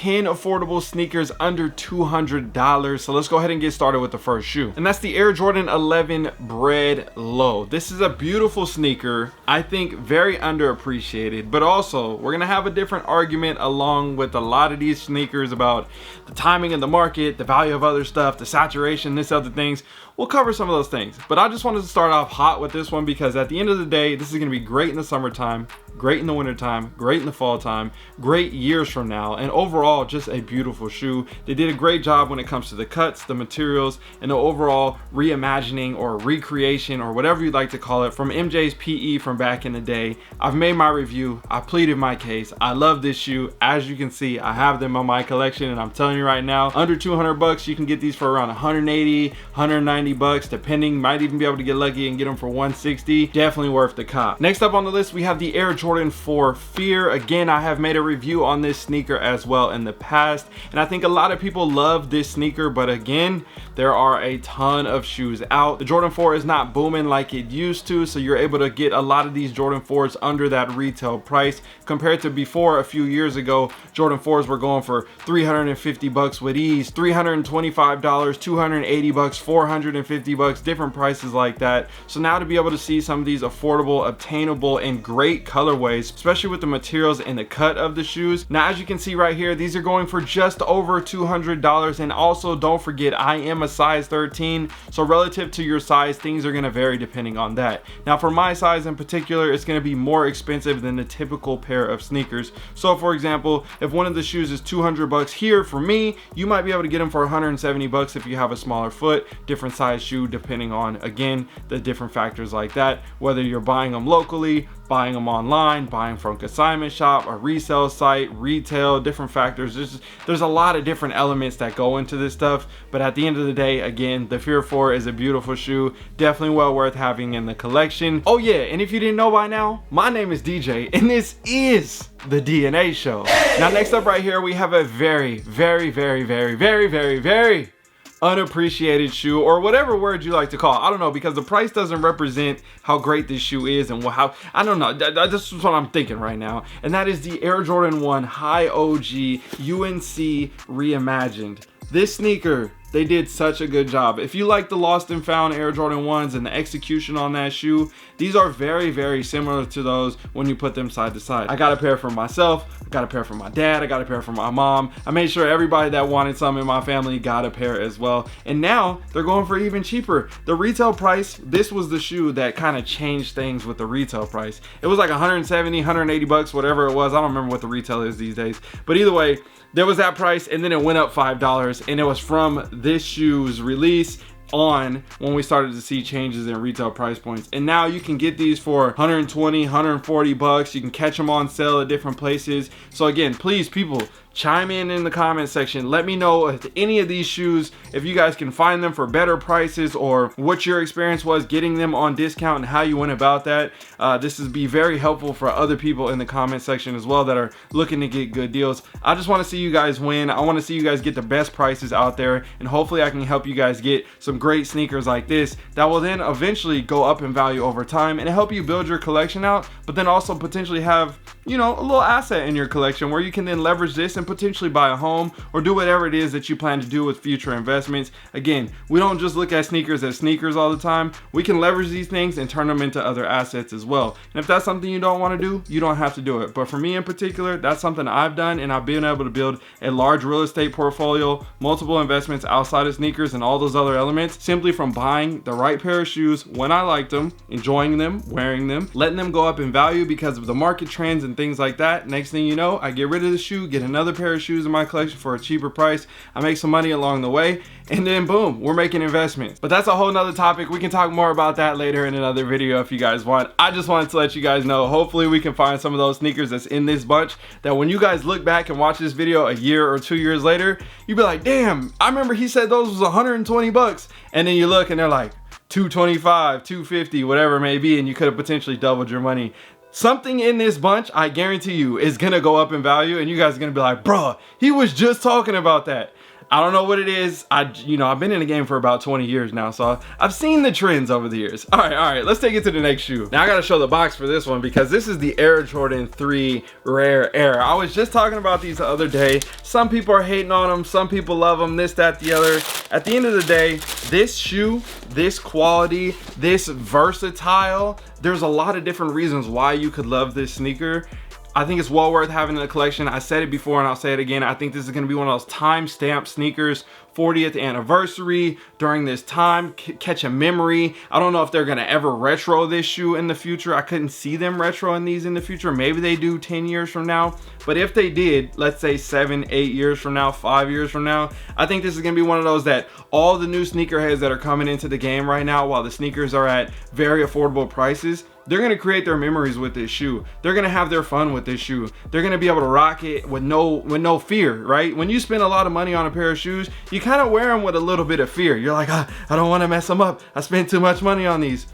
10 affordable sneakers under $200. So let's go ahead and get started with the first shoe. And that's the Air Jordan 11 Bred Low. This is a beautiful sneaker. I think very underappreciated, but also we're gonna have a different argument along with a lot of these sneakers about the timing of the market, the value of other stuff, the saturation, this other things. We'll cover some of those things, but I just wanted to start off hot with this one because at the end of the day, this is gonna be great in the summertime, great in the wintertime, great in the fall time, great years from now, and overall just a beautiful shoe. They did a great job when it comes to the cuts, the materials, and the overall reimagining or recreation or whatever you'd like to call it from MJ's PE from back in the day. I've made my review, I pleaded my case. I love this shoe. As you can see, I have them on my collection, and I'm telling you right now, under 200 bucks, you can get these for around 180, 190 bucks, depending. Might even be able to get lucky and get them for 160. Definitely worth the cop. Next up on the list, we have the Air Jordan 4 Fear. Again, I have made a review on this sneaker as well in the past, and I think a lot of people love this sneaker, but again, there are a ton of shoes out. The Jordan 4 is not booming like it used to, so you're able to get a lot of these Jordan 4s under that retail price compared to before. A few years ago, Jordan 4s were going for 350 bucks with ease, $325, 280 bucks, 450 bucks, different prices like that. So now to be able to see some of these affordable, obtainable, and great colorways, especially with the materials and the cut of the shoes. Now, as you can see right here, these are going for just over $200. And also don't forget, I am a size 13. So relative to your size, things are going to vary depending on that. Now for my size in particular, it's going to be more expensive than the typical pair of sneakers. So for example, if one of the shoes is 200 bucks here, for me, you might be able to get them for 170 bucks if you have a smaller foot, different size shoe depending on, again, the different factors like that, whether you're buying them locally, buying them online, buying from consignment shop, a resale site, retail, different factors. There's a lot of different elements that go into this stuff, but at the end of the day, again, the Fear 4 is a beautiful shoe, definitely well worth having in the collection. Oh yeah, and if you didn't know by now, my name is DJ and this is the DNA Show. Now next up right here, we have a very unappreciated shoe, or whatever word you like to call it. I don't know, because the price doesn't represent how great this shoe is and how, I don't know, this is what I'm thinking right now, and that is the Air Jordan 1 High OG UNC Reimagined. This sneaker, they did such a good job. If you like the lost and found Air Jordan 1s and the execution on that shoe, these are very similar to those when you put them side to side. I got a pair for myself, I got a pair for my dad, I got a pair for my mom. I made sure everybody that wanted some in my family got a pair as well. And now they're going for even cheaper. The retail price, this was the shoe that kind of changed things with the retail price. It was like 170, 180 bucks, whatever it was. I don't remember what the retail is these days. But either way, there was that price, and then it went up $5, and it was from this shoe's release on when we started to see changes in retail price points. And now you can get these for 120, 140 bucks. You can catch them on sale at different places. So again, please, people, chime in the comment section. Let me know if any of these shoes, if you guys can find them for better prices, or what your experience was getting them on discount and how you went about that. This would be very helpful for other people in the comment section as well that are looking to get good deals. I just want to see you guys win. I want to see you guys get the best prices out there, and hopefully I can help you guys get some great sneakers like this that will then eventually go up in value over time and help you build your collection out, but then also potentially have, you know, a little asset in your collection where you can then leverage this and potentially buy a home or do whatever it is that you plan to do with future investments. Again, we don't just look at sneakers as sneakers all the time. We can leverage these things and turn them into other assets as well. And if that's something you don't want to do, you don't have to do it. But for me in particular, that's something I've done, and I've been able to build a large real estate portfolio, multiple investments outside of sneakers and all those other elements, simply from buying the right pair of shoes when I liked them, enjoying them, wearing them, letting them go up in value because of the market trends and things like that. Next thing you know, I get rid of the shoe, get another pair of shoes in my collection for a cheaper price. I make some money along the way, and then boom, we're making investments. But that's a whole nother topic. We can talk more about that later in another video if you guys want. I just wanted to let you guys know, hopefully we can find some of those sneakers that's in this bunch that when you guys look back and watch this video a year or 2 years later, you'd be like, damn, I remember he said those was 120 bucks. And then you look and they're like 225, 250, whatever it may be, and you could have potentially doubled your money. Something in this bunch, I guarantee you, is gonna go up in value, and you guys are gonna be like, bruh, he was just talking about that. I don't know what it is. I've been in the game for about 20 years now, so I've seen the trends over the years. All right, let's take it to the next shoe. Now I gotta show the box for this one because this is the Air Jordan 3 Rare Air. I was just talking about these the other day. Some people are hating on them, some people love them, this, that, the other. At the end of the day, this shoe, this quality, this versatile, there's a lot of different reasons why you could love this sneaker. I think it's well worth having in the collection. I said it before and I'll say it again. I think this is gonna be one of those time-stamped sneakers, 40th anniversary, during this time, catch a memory. I don't know if they're gonna ever retro this shoe in the future. I couldn't see them retroing these in the future. Maybe they do 10 years from now. But if they did, let's say 7, 8 years from now, 5 years from now, I think this is gonna be one of those that all the new sneakerheads that are coming into the game right now, while the sneakers are at very affordable prices, they're gonna create their memories with this shoe. They're gonna have their fun with this shoe. They're gonna be able to rock it with no fear, right? When you spend a lot of money on a pair of shoes, you kind of wear them with a little bit of fear. You're like, I don't want to mess them up. I spent too much money on these.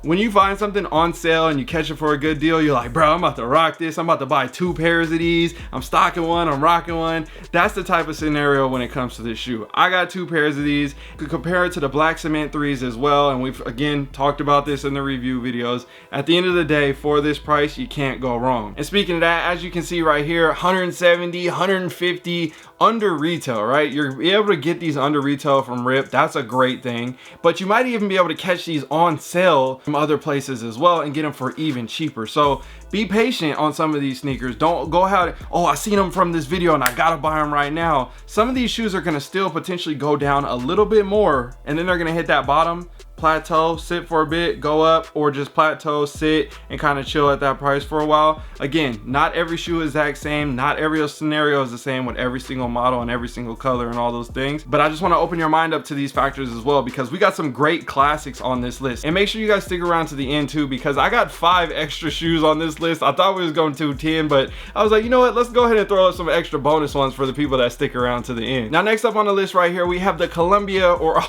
When you find something on sale and you catch it for a good deal, you're like, bro, I'm about to rock this. I'm about to buy 2 pairs of these. I'm stocking one, I'm rocking one. That's the type of scenario when it comes to this shoe. I got 2 pairs of these. You could compare it to the Black Cement 3s as well. And we've, again, talked about this in the review videos. At the end of the day, for this price, you can't go wrong. And speaking of that, as you can see right here, 170, 150 under retail, right? You're able to get these under retail from Rip. That's a great thing. But you might even be able to catch these on sale from other places as well and get them for even cheaper. So be patient on some of these sneakers. Don't go out, oh, I seen them from this video and I gotta buy them right now. Some of these shoes are gonna still potentially go down a little bit more, and then they're gonna hit that bottom plateau, sit for a bit, go up, or just plateau, sit, and kind of chill at that price for a while. Again, not every shoe is the exact same. Not every scenario is the same with every single model and every single color and all those things. But I just want to open your mind up to these factors as well, because we got some great classics on this list. And make sure you guys stick around to the end too, because I got 5 extra shoes on this list. I thought we was going to 10, but I was like, you know what? Let's go ahead and throw up some extra bonus ones for the people that stick around to the end. Now, next up on the list right here, we have the Columbia, or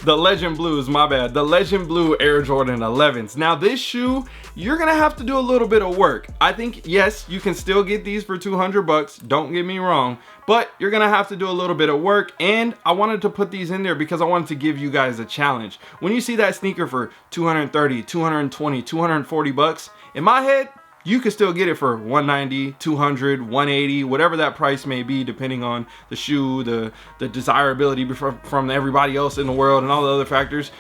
the Legend Blues, my bad. The Legend Blue Air Jordan 11s. Now this shoe, you're gonna have to do a little bit of work. I think, yes, you can still get these for 200 bucks, don't get me wrong, but you're gonna have to do a little bit of work. And I wanted to put these in there because I wanted to give you guys a challenge. When you see that sneaker for 230, 220, 240 bucks, in my head, you can still get it for 190, 200, 180, whatever that price may be, depending on the shoe, the desirability from everybody else in the world and all the other factors.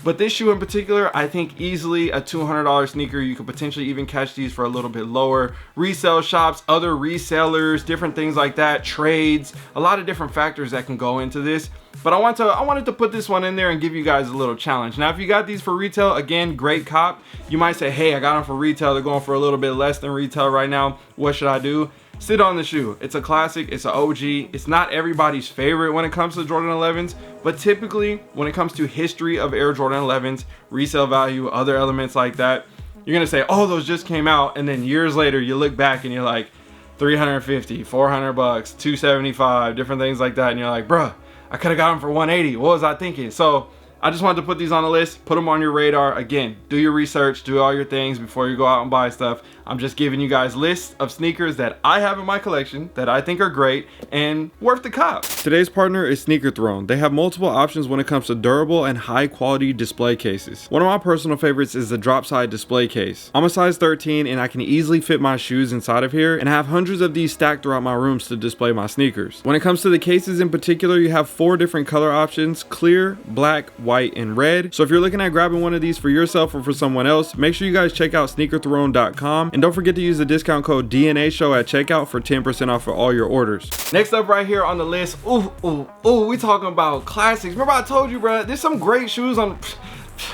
But this shoe in particular, I think easily a $200 sneaker. You could potentially even catch these for a little bit lower. Resale shops, other resellers, different things like that, trades, a lot of different factors that can go into this. But I wanted to put this one in there and give you guys a little challenge. Now, if you got these for retail, again, great cop. You might say, hey, I got them for retail. They're going for a little bit less than retail right now. What should I do? Sit on the shoe. It's a classic, it's an OG. It's not everybody's favorite when it comes to Jordan 11s, but typically when it comes to history of Air Jordan 11s, resale value, other elements like that, you're gonna say, oh, those just came out, and then years later you look back and you're like, 350, 400 bucks, 275, different things like that, and you're like, bruh, I could have got them for 180. What was I thinking? So I just wanted to put these on the list, put them on your radar. Again, do your research, do all your things before you go out and buy stuff. I'm just giving you guys lists of sneakers that I have in my collection that I think are great and worth the cop. Today's partner is Sneaker Throne. They have multiple options when it comes to durable and high quality display cases. One of my personal favorites is the drop side display case. I'm a size 13 and I can easily fit my shoes inside of here, and I have hundreds of these stacked throughout my rooms to display my sneakers. When it comes to the cases in particular, you have 4 different color options: clear, black, white, and red. So if you're looking at grabbing one of these for yourself or for someone else, make sure you guys check out sneakerthrone.com. And don't forget to use the discount code DNA Show at checkout for 10% off for all your orders. Next up right here on the list, we talking about classics. Remember I told you, bro, there's some great shoes on.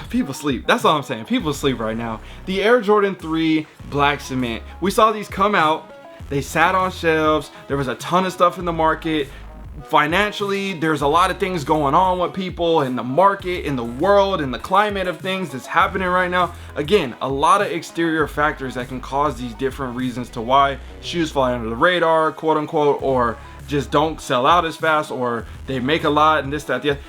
People sleep. That's all I'm saying. People sleep right now. The Air Jordan 3 Black Cement. We saw these come out. They sat on shelves. There was a ton of stuff in the market. Financially, there's a lot of things going on with people in the market, in the world, in the climate of things that's happening right now. Again, a lot of exterior factors that can cause these different reasons to why shoes fly under the radar, quote unquote, or just don't sell out as fast, or they make a lot and this, that, the other.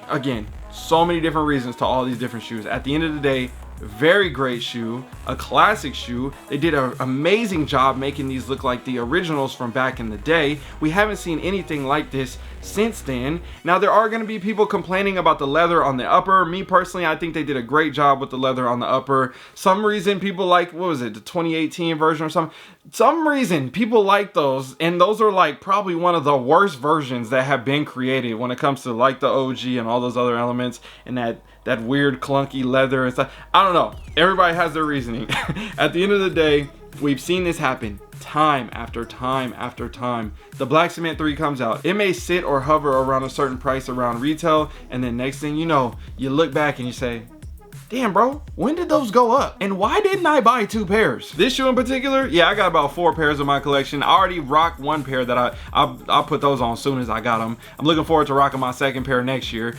Again, so many different reasons to all these different shoes. At the end of the day, very great shoe, a classic shoe. They did an amazing job making these look like the originals from back in the day. We haven't seen anything like this since then. Now there are going to be people complaining about the leather on the upper. Me personally, I think they did a great job with the leather on the upper. Some reason people like, what was it, the 2018 version or something? Some reason people like those, and those are like probably one of the worst versions that have been created when it comes to like the OG and all those other elements and that weird clunky leather and stuff. I don't know. Everybody has their reasoning. At the end of the day, we've seen this happen time after time after time. The Black Cement 3 comes out. It may sit or hover around a certain price around retail, and then next thing you know, you look back and you say, damn bro, when did those go up? And why didn't I buy 2 pairs? This shoe in particular, yeah, I got about 4 pairs in my collection. I already rocked 1 pair that I'll put those on as soon as I got them. I'm looking forward to rocking my 2nd pair next year.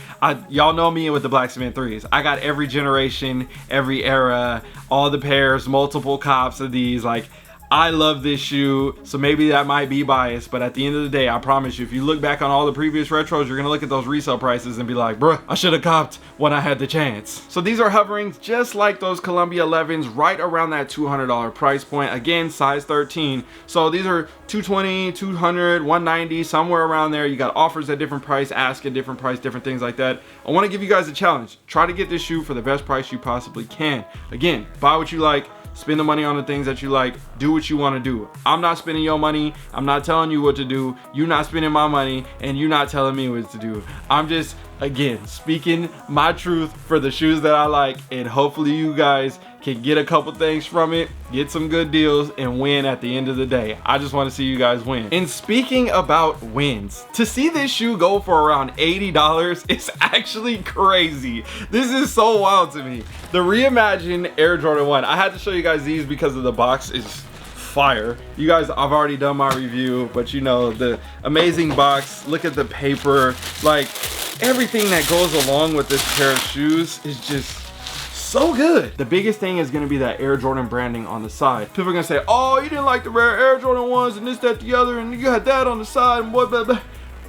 Y'all know me with the Black Cement 3s. I got every generation, every era, all the pairs, multiple cops of these. Like, I love this shoe, so maybe that might be biased, but at the end of the day, I promise you, if you look back on all the previous retros, you're gonna look at those resale prices and be like, bruh, I should have copped when I had the chance. So these are hovering just like those Columbia 11s, right around that $200 price point. Again, size 13. So these are $220, $200, $190, somewhere around there. You got offers at different price, ask at different price, different things like that. I wanna give you guys a challenge. Try to get this shoe for the best price you possibly can. Again, buy what you like, spend the money on the things that you like, do what you want to do. I'm not spending your money, I'm not telling you what to do, you're not spending my money, and you're not telling me what to do. I'm just, again, speaking my truth for the shoes that I like, and hopefully you guys can get a couple things from it, get some good deals, and win at the end of the day. I just want to see you guys win. And speaking about wins, to see this shoe go for around $80 is actually crazy. This is so wild to me. The Reimagined Air Jordan 1. I had to show you guys these because of the box is fire. You guys, I've already done my review, but you know, the amazing box, look at the paper, like everything that goes along with this pair of shoes is just so good. The biggest thing is gonna be that Air Jordan branding on the side. People are gonna say, oh, you didn't like the rare Air Jordan 1s and this, that, the other, and you had that on the side and what, blah, blah.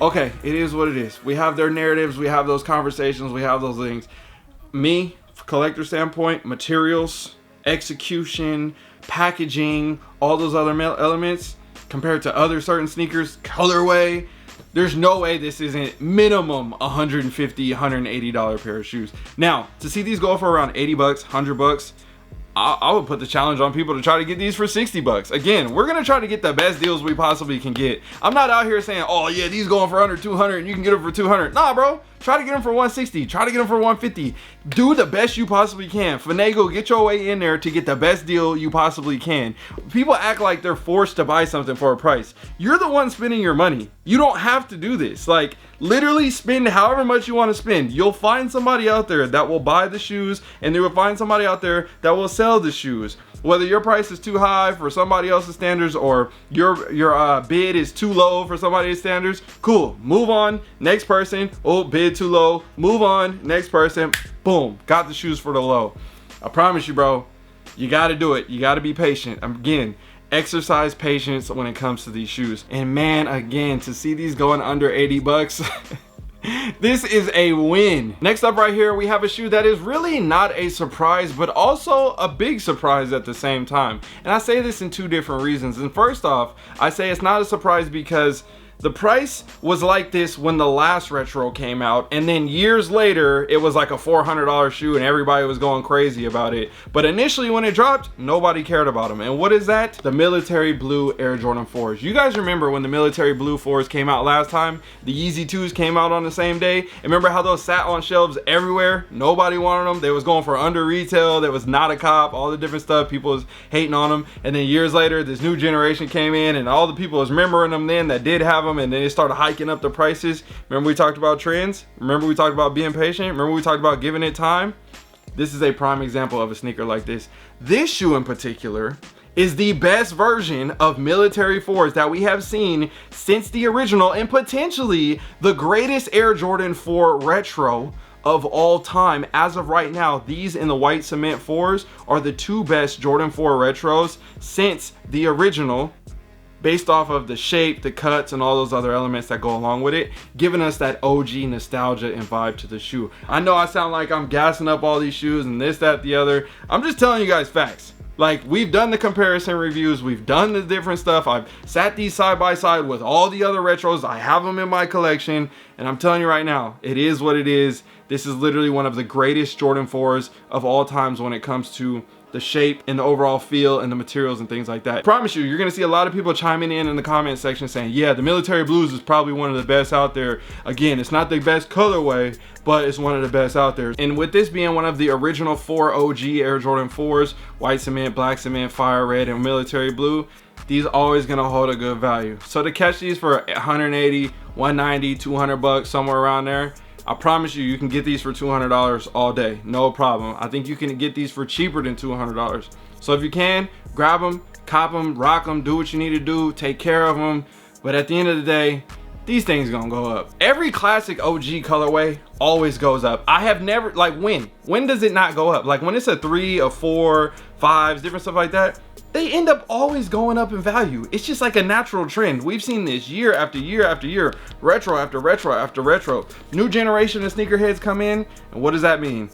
Okay, it is what it is. We have their narratives, we have those conversations, we have those things. Me, from collector standpoint, materials, execution, packaging, all those other elements compared to other certain sneakers, colorway, there's no way this isn't minimum $150, $180 pair of shoes. Now, to see these go for around 80 bucks, 100 bucks, I would put the challenge on people to try to get these for 60 bucks. Again, we're gonna try to get the best deals we possibly can get. I'm not out here saying, oh yeah, these going for under 200 and you can get them for 200. Nah, bro. Try to get them for 160. Try to get them for 150. Do the best you possibly can. Finagle, get your way in there to get the best deal you possibly can. People act like they're forced to buy something for a price. You're the one spending your money. You don't have to do this. Like, literally spend however much you want to spend. You'll find somebody out there that will buy the shoes, and they will find somebody out there that will sell the shoes. Whether your price is too high for somebody else's standards or your bid is too low for somebody else's standards, cool, move on, next person. Oh, bid too low, move on, next person, boom, got the shoes for the low. I promise you, bro, you got to do it. You got to be patient. Again, exercise patience when it comes to these shoes. And man, again, to see these going under 80 bucks this is a win. Next up right here, we have a shoe that is really not a surprise, but also a big surprise at the same time. And I say this in 2 different reasons. And first off, I say it's not a surprise because the price was like this when the last retro came out, and then years later it was like a $400 shoe and everybody was going crazy about it. But initially when it dropped, nobody cared about them. And what is that? The military blue Air Jordan 4s. You guys remember when the military blue 4s came out last time? The Yeezy 2s came out on the same day. And remember how those sat on shelves everywhere? Nobody wanted them. They was going for under retail. There was not a cop, all the different stuff. People was hating on them. And then years later, this new generation came in and all the people was remembering them then that did have them, and then they started hiking up the prices. Remember we talked about trends? Remember we talked about being patient? Remember we talked about giving it time? This is a prime example of a sneaker like this. This shoe in particular is the best version of military 4s that we have seen since the original, and potentially the greatest Air Jordan 4 retro of all time. As of right now, these in the white cement 4s are the 2 best Jordan 4 retros since the original, based off of the shape, the cuts, and all those other elements that go along with it, giving us that OG nostalgia and vibe to the shoe. I know I sound like I'm gassing up all these shoes and this, that, the other. I'm just telling you guys facts. Like, we've done the comparison reviews, we've done the different stuff. I've sat these side by side with all the other retros. I have them in my collection, and I'm telling you right now, it is what it is. This is literally one of the greatest Jordan 4s of all times when it comes to the shape and the overall feel and the materials and things like that. I promise you, you're gonna see a lot of people chiming in the comment section saying, yeah, the military blues is probably one of the best out there. Again, it's not the best colorway, but it's one of the best out there. And with this being one of the original 4 OG Air Jordan 4s, white cement, black cement, fire red, and military blue, these always gonna hold a good value. So to catch these for 180, 190, 200 bucks, somewhere around there, I promise you, you can get these for $200 all day, no problem. I think you can get these for cheaper than $200. So if you can, grab them, cop them, rock them, do what you need to do, take care of them. But at the end of the day, these things gonna go up. Every classic OG colorway always goes up. I have never, like, when does it not go up? Like, when it's a 3, a 4, 5s, different stuff like that, they end up always going up in value. It's just like a natural trend. We've seen this year after year after year, retro after retro after retro. New generation of sneakerheads come in, and what does that mean?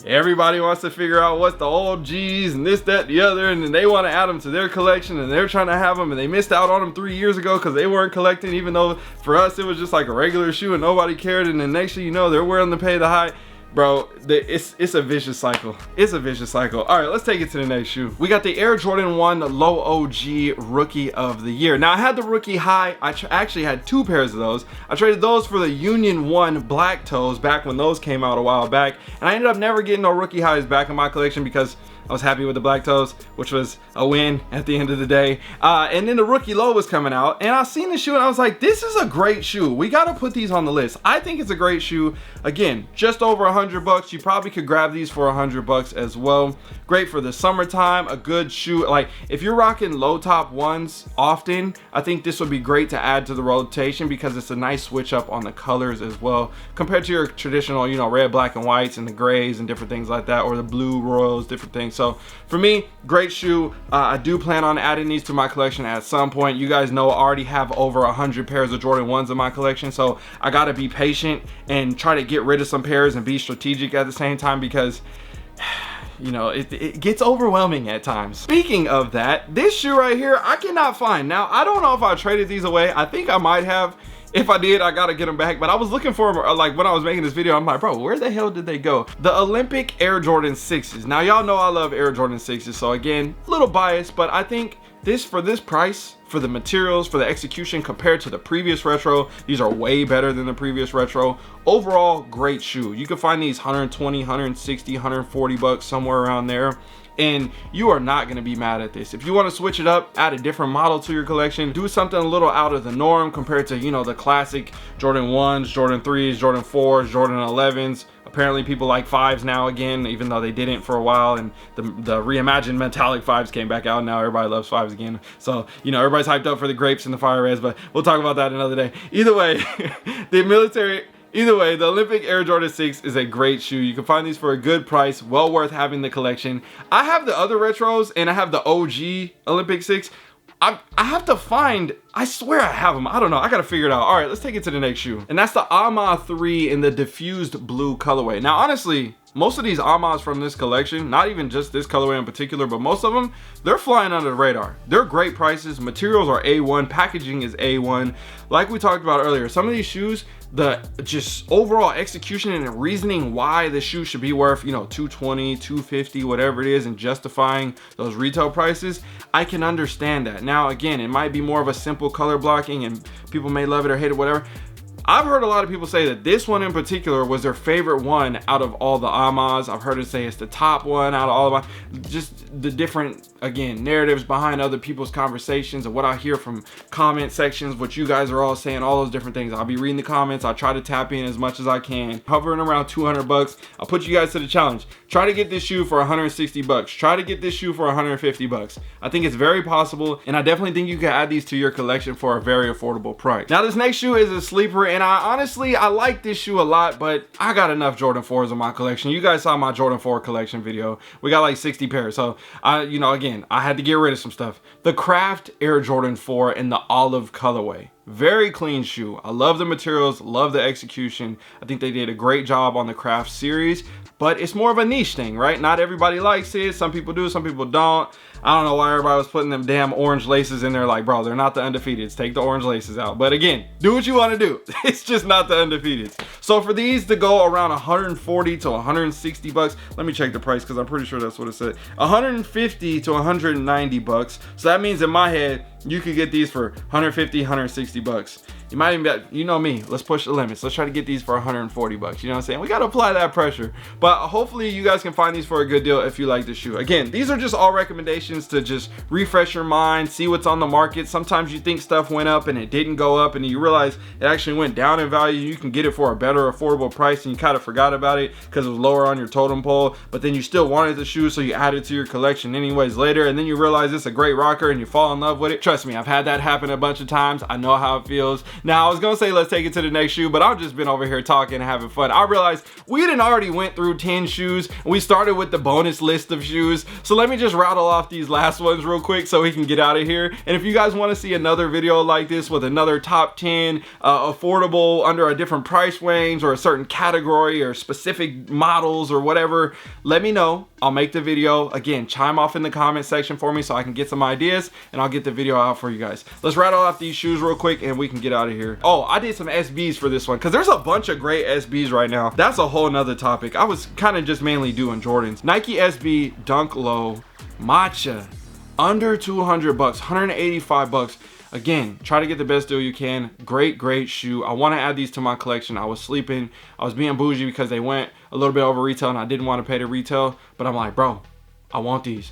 Everybody wants to figure out what's the old G's and this, that, the other, and then they want to add them to their collection, and they're trying to have them, and they missed out on them 3 years ago because they weren't collecting, even though for us it was just like a regular shoe and nobody cared, and then next thing you know, they're willing to pay the high. Bro, it's a vicious cycle. It's a vicious cycle. All right, let's take it to the next shoe. We got the Air Jordan 1 Low OG Rookie of the Year. Now, I had the Rookie High. I actually had 2 pairs of those. I traded those for the Union 1 Black Toes back when those came out a while back. And I ended up never getting no Rookie Highs back in my collection because I was happy with the Black Toes, which was a win at the end of the day. And then the Rookie Low was coming out, and I seen the shoe and I was like, this is a great shoe. We gotta put these on the list. I think it's a great shoe. Again, just over 100 bucks. You probably could grab these for 100 bucks as well. Great for the summertime, a good shoe. Like, if you're rocking low top ones often, I think this would be great to add to the rotation because it's a nice switch up on the colors as well, compared to your traditional, you know, red, black, and whites and the grays and different things like that, or the blue royals, different things. So for me, great shoe. I do plan on adding these to my collection at some point. You guys know I already have over 100 pairs of Jordan 1s in my collection, so I gotta be patient and try to get rid of some pairs and be strategic at the same time because, you know, it gets overwhelming at times. Speaking of that, this shoe right here, I cannot find. Now, I don't know if I traded these away. I think I might have. If I did, I gotta get them back. But I was looking for them, like, when I was making this video, I'm like, bro, where the hell did they go? The Olympic Air Jordan 6s. Now, y'all know I love Air Jordan 6s. So again, a little biased, but I think this, for this price, for the materials, for the execution compared to the previous retro, these are way better than the previous retro. Overall, great shoe. You can find these 120, 160, 140 bucks, somewhere around there. And you are not going to be mad at this. If you want to switch it up, add a different model to your collection, do something a little out of the norm compared to, you know, the classic Jordan 1s, Jordan 3s, Jordan 4s, Jordan 11s. Apparently people like 5s now again, even though they didn't for a while, and the Reimagined metallic 5s came back out. Now everybody loves 5s again. So, you know, everybody's hyped up for the grapes and the fire reds, but we'll talk about that another day. Either way, the Olympic Air Jordan 6 is a great shoe. You can find these for a good price, well worth having the collection. I have the other retros and I have the OG Olympic 6. I have to find, I swear I have them. I don't know, I gotta figure it out. All right, let's take it to the next shoe. And that's the Ama 3 in the diffused blue colorway. Now, honestly, most of these Amas from this collection, not even just this colorway in particular, but most of them, they're flying under the radar. They're great prices, materials are A1, packaging is A1. Like we talked about earlier, some of these shoes, the just overall execution and reasoning why the shoe should be worth, you know, $220, $250, whatever it is, and justifying those retail prices, I can understand that. Now, again, it might be more of a simple color blocking and people may love it or hate it, whatever. I've heard a lot of people say that this one in particular was their favorite one out of all the Amas. I've heard it say it's the top one out of all of them. Just the different, again, narratives behind other people's conversations and what I hear from comment sections, what you guys are all saying, all those different things. I'll be reading the comments. I'll try to tap in as much as I can. Hovering around 200 bucks. I'll put you guys to the challenge. Try to get this shoe for 160 bucks. Try to get this shoe for 150 bucks. I think it's very possible, and I definitely think you can add these to your collection for a very affordable price. Now, this next shoe is a sleeper, and I like this shoe a lot, but I got enough Jordan 4s in my collection. You guys saw my Jordan 4 collection video. We got like 60 pairs. So you know, again, I had to get rid of some stuff. The Craft Air Jordan 4 in the olive colorway. Very clean shoe. I love the materials, love the execution. I think they did a great job on the Craft series, but it's more of a niche thing, right? Not everybody likes it. Some people do, some people don't. I don't know why everybody was putting them damn orange laces in there. Like, bro, they're not the Undefeateds. Take the orange laces out. But again, do what you want to do. It's just not the Undefeateds. So for these to go around 140 to 160 bucks, let me check the price because I'm pretty sure that's what it said. 150 to 190 bucks. So that means in my head, you could get these for 150, 160 bucks. You might even be, you know me, let's push the limits. Let's try to get these for 140 bucks. You know what I'm saying? We got to apply that pressure. But hopefully you guys can find these for a good deal if you like the shoe. Again, these are just all recommendations to just refresh your mind, see what's on the market. Sometimes you think stuff went up and it didn't go up, and you realize it actually went down in value. You can get it for a better affordable price, and you kind of forgot about it because it was lower on your totem pole, but then you still wanted the shoe, so you add it to your collection anyways later, and then you realize it's a great rocker and you fall in love with it. Trust me, I've had that happen a bunch of times. I know how it feels. Now, I was gonna say let's take it to the next shoe, but I've just been over here talking and having fun. I realized we done already went through 10 shoes, and we started with the bonus list of shoes. So let me just rattle off these last ones real quick so we can get out of here. And if you guys want to see another video like this with another top 10 affordable under a different price range or a certain category or specific models or whatever, let me know. I'll make the video. Again, chime off in the comment section for me so I can get some ideas, and I'll get the video out for you guys. Let's rattle off these shoes real quick and we can get out of here. Oh, I did some SBs for this one because there's a bunch of great SBs right now. That's a whole nother topic. I was kind of just mainly doing Jordans. Nike SB Dunk Low Matcha, under 200 bucks, 185 bucks. Again, try to get the best deal you can. Great shoe. I want to add these to my collection. I was sleeping. I was being bougie because they went a little bit over retail and I didn't want to pay the retail, but I'm like, bro, I want these.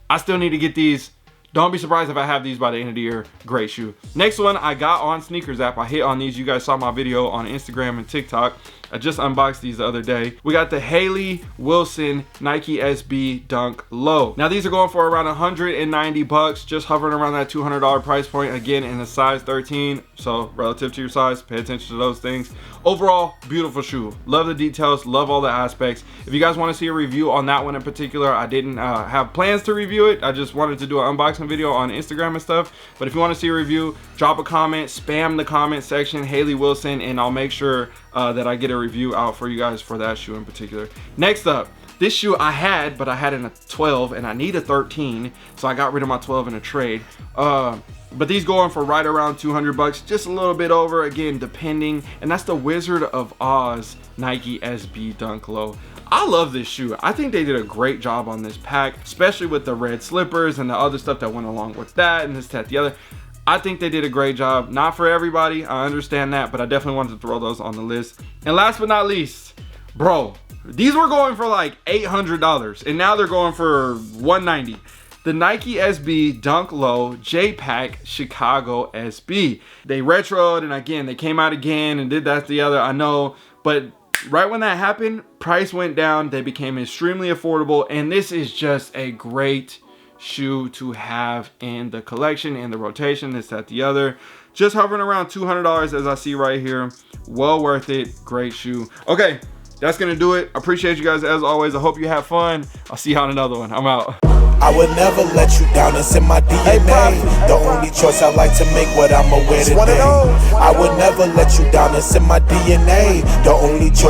I still need to get these. Don't be surprised if I have these by the end of the year. Great shoe. Next one I got on Sneakers app. I hit on these. You guys saw my video on Instagram and TikTok. I just unboxed these the other day. We got the Haley Wilson Nike SB Dunk Low. Now these are going for around 190 bucks, just hovering around that $200 price point, again in a size 13. So relative to your size, pay attention to those things. Overall, beautiful shoe. Love the details, love all the aspects. If you guys want to see a review on that one in particular, I didn't have plans to review it. I just wanted to do an unboxing video on Instagram and stuff. But if you want to see a review, drop a comment, spam the comment section, Haley Wilson, and I'll make sure that I get a review out for you guys for that shoe in particular. Next up, this shoe I had, but I had in a 12 and I need a 13, so I got rid of my 12 in a trade. But these going for right around 200 bucks, just a little bit over, again, depending. And that's the Wizard of Oz Nike SB Dunk Low. I love this shoe. I think they did a great job on this pack, especially with the red slippers and the other stuff that went along with that and this, that, the other. I think they did a great job. Not for everybody, I understand that, but I definitely wanted to throw those on the list. And last but not least, bro, these were going for like $800 and now they're going for $190. The Nike SB Dunk Low J-Pack Chicago SB. They retroed, and again, they came out again and did that, the other, I know, but right when that happened, price went down, they became extremely affordable, and this is just a great shoe to have in the collection, in the rotation, this, that, the other. Just hovering around $200 as I see right here. Well worth it, great shoe. Okay, that's gonna do it. Appreciate you guys as always. I hope you have fun. I'll see you on another one. I'm out. I would never let you down, it's in my DNA. The only choice I like to make, what I'ma wear today. I would never let you down, it's in my DNA. The only choice